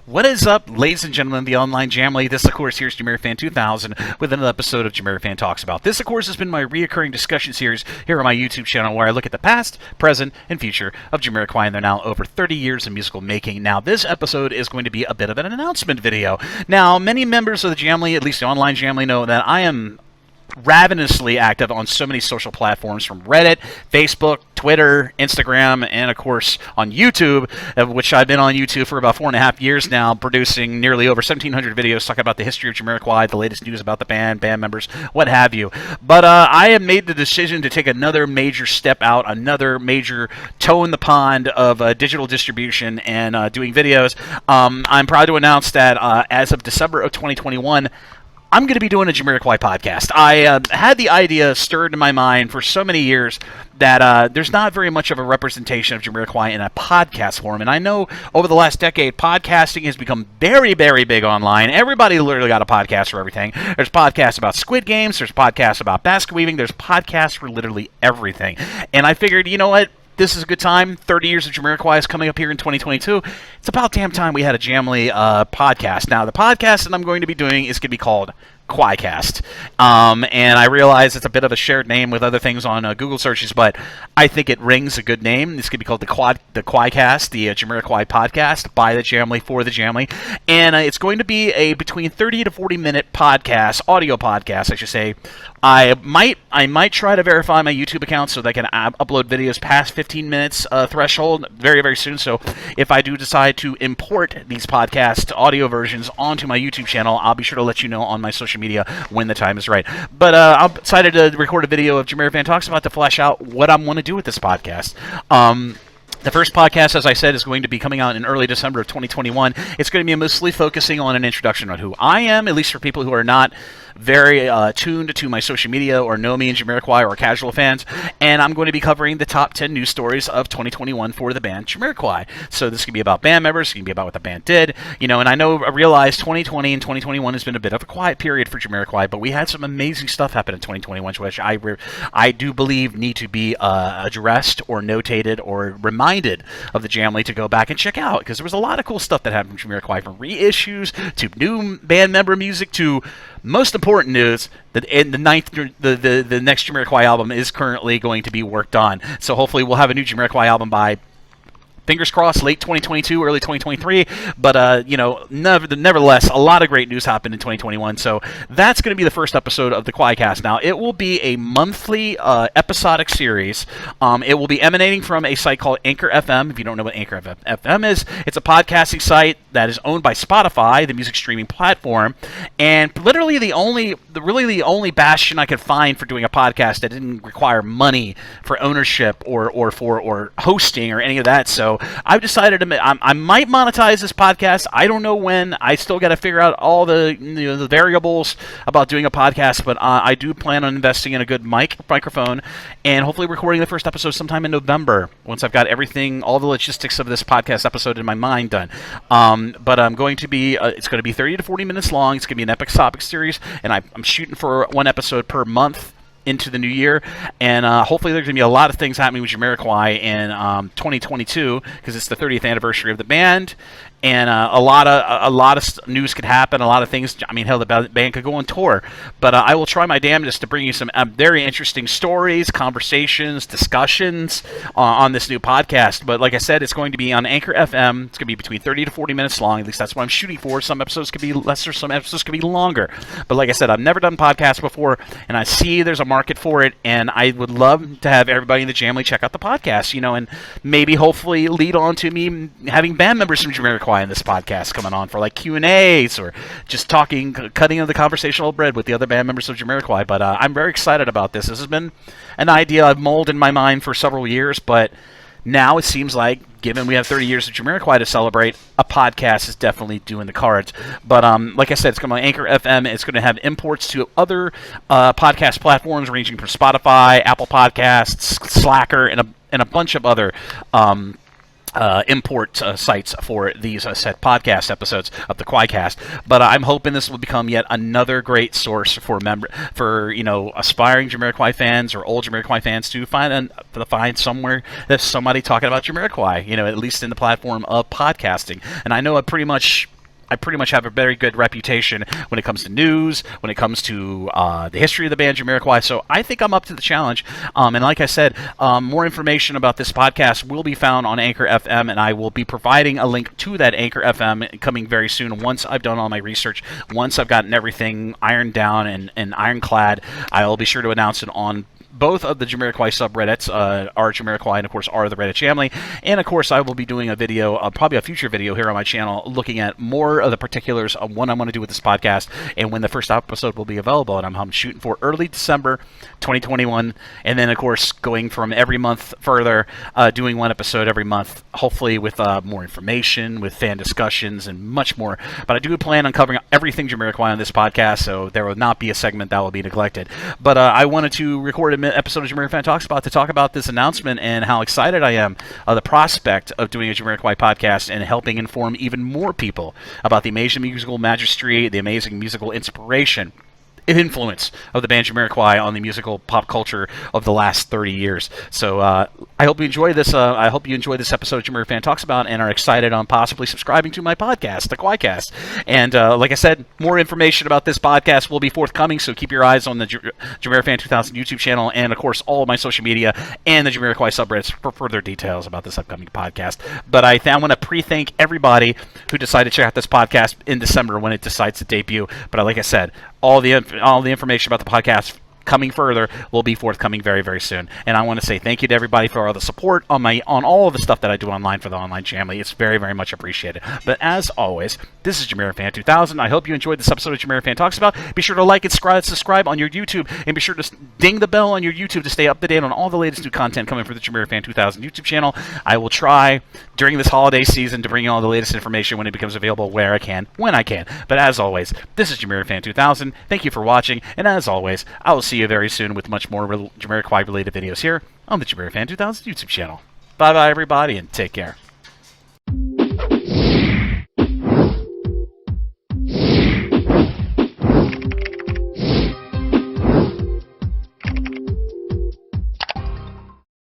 What is up, ladies and gentlemen, the online Jamily? This, of course, here's JamiroFan 2000 with another episode of JamiroFan Talks About. This, of course, has been my reoccurring discussion series here on my YouTube channel where I look at the past, present, and future of Jamiroquai, and they're now over 30 years of musical making. Now, this episode is going to be a bit of an announcement video. Now, many members of the Jamily, at least the online Jamily, know that I am ravenously active on so many social platforms, from Reddit, Facebook, Twitter, Instagram, and of course on YouTube, of which I've been on YouTube for about 4.5 years now, producing nearly over 1,700 videos talking about the history of Jamiroquai, the latest news about the band members, what have you. But I have made the decision to take another major step out, another major toe in the pond of digital distribution and doing videos. I'm proud to announce that as of December of 2021, I'm going to be doing a Jamiroquai podcast. I had the idea stirred in my mind for so many years that there's not very much of a representation of Jamiroquai in a podcast form. And I know over the last decade, podcasting has become very, very big online. Everybody literally got a podcast for everything. There's podcasts about Squid Games. There's podcasts about basket weaving. There's podcasts for literally everything. And I figured, you know what? This is a good time. 30 years of Jamiroquai is coming up here in 2022. It's about damn time we had a Jamily podcast. Now, the podcast that I'm going to be doing is going to be called QUAICast. And I realize it's a bit of a shared name with other things on Google searches, but I think it rings a good name. This could be called the QUAICast, the Jamiroquai podcast by the Jamily for the Jamily. And it's going to be a between 30 to 40 minute podcast, audio podcast, I should say. I might try to verify my YouTube account so that I can upload videos past 15 minutes threshold very, very soon. So if I do decide to import these podcast audio versions onto my YouTube channel, I'll be sure to let you know on my social media when the time is right. But I'm excited to record a video of JamiroFan Talks About to flesh out what I want to do with this podcast. The first podcast, as I said, is going to be coming out in early December of 2021. It's going to be mostly focusing on an introduction on who I am, at least for people who are not very tuned to my social media or know me in Jamiroquai or casual fans. And I'm going to be covering the top 10 news stories of 2021 for the band Jamiroquai. So this can be about band members, it can be about what the band did, you know. And I realize 2020 and 2021 has been a bit of a quiet period for Jamiroquai, but we had some amazing stuff happen in 2021, which I do believe need to be addressed or notated or reminded of the Jamily to go back and check out, because there was a lot of cool stuff that happened from Jamiroquai, from reissues to new band member music to most important news that in the next Jamiroquai album is currently going to be worked on. So hopefully we'll have a new Jamiroquai album by, fingers crossed, late 2022, early 2023. But, you know, nevertheless, a lot of great news happened in 2021. So that's going to be the first episode of the QUAICast. Now, it will be a monthly episodic series. It will be emanating from a site called Anchor FM. If you don't know what Anchor FM is, it's a podcasting site that is owned by Spotify, the music streaming platform. And literally the only bastion I could find for doing a podcast that didn't require money for ownership or hosting or any of that. So I've decided I might monetize this podcast. I don't know when. I still got to figure out all the variables about doing a podcast, but I do plan on investing in a good microphone, and hopefully recording the first episode sometime in November once I've got everything, all the logistics of this podcast episode in my mind done. But I'm going to be it's going to be 30 to 40 minutes long. It's going to be an episodic series, and I'm shooting for one episode per month into the new year, and hopefully there's going to be a lot of things happening with Jamiroquai in 2022, because it's the 30th anniversary of the band, and a lot of news could happen, a lot of things. I mean, hell, the band could go on tour. But I will try my damnedest to bring you some very interesting stories, conversations, discussions on this new podcast. But like I said, it's going to be on Anchor FM. It's going to be between 30 to 40 minutes long. At least that's what I'm shooting for. Some episodes could be lesser, some episodes could be longer. But like I said, I've never done podcasts before, and I see there's a market for it, and I would love to have everybody in the Jamily check out the podcast, you know, and maybe hopefully lead on to me having band members from Jamiroquai in this podcast coming on for like Q&As or just talking, cutting of the conversational bread with the other band members of Jamiroquai. But I'm very excited about this. This has been an idea I've molded in my mind for several years, but now it seems like, given we have 30 years of Jamiroquai to celebrate, a podcast is definitely doing the cards. But like I said, it's going to be on Anchor FM. It's going to have imports to other podcast platforms ranging from Spotify, Apple Podcasts, Slacker, and a bunch of other import sites for these said podcast episodes of the QUAICast. But I'm hoping this will become yet another great source for aspiring Jamiroquai fans or old Jamiroquai fans to find somewhere there's somebody talking about Jamiroquai, at least in the platform of podcasting. And I know I pretty much have a very good reputation when it comes to news, when it comes to the history of the band Jamiroquai, so I think I'm up to the challenge. And like I said, more information about this podcast will be found on Anchor FM, and I will be providing a link to that Anchor FM coming very soon once I've done all my research, once I've gotten everything ironed down and ironclad. I'll be sure to announce it on both of the Jamiroquai subreddits, our Jamiroquai and, of course, our the Reddit family. And, of course, I will be doing a video, probably a future video here on my channel, looking at more of the particulars of what I'm going to do with this podcast and when the first episode will be available. And I'm shooting for early December 2021. And then, of course, going from every month further, doing one episode every month, hopefully with more information, with fan discussions, and much more. But I do plan on covering everything Jamiroquai on this podcast, so there will not be a segment that will be neglected. But I wanted to record a episode of JamiroFan Talks About to talk about this announcement and how excited I am the prospect of doing a Jamiroquai podcast and helping inform even more people about the amazing musical magistry, the amazing musical inspiration influence of the band Jamiroquai on the musical pop culture of the last 30 years. So I hope you enjoy this. I hope you enjoy this episode of JamiroFan Talks About and are excited on possibly subscribing to my podcast, the QUAICast. And like I said, more information about this podcast will be forthcoming, so keep your eyes on the JamiroFan 2000 YouTube channel and, of course, all of my social media and the Jamiroquai subreddits for further details about this upcoming podcast. But I want to pre-thank everybody who decided to check out this podcast in December when it decides to debut. But like I said, all the information about the podcast coming further will be forthcoming very, very soon. And I want to say thank you to everybody for all the support on all of the stuff that I do online for the online family. It's very, very much appreciated. But as always, this is JamiroFan 2000. I hope you enjoyed this episode of JamiroFan Talks About. Be sure to like and subscribe on your YouTube, and be sure to ding the bell on your YouTube to stay up to date on all the latest new content coming from the JamiroFan 2000 YouTube channel. I will try during this holiday season to bring you all the latest information when it becomes available where I can, when I can. But as always, this is JamiroFan 2000. Thank you for watching, and as always, I will see you very soon with much more Jamiroquai related videos here on the JamiroFan 2000 YouTube channel. Bye bye everybody, and take care.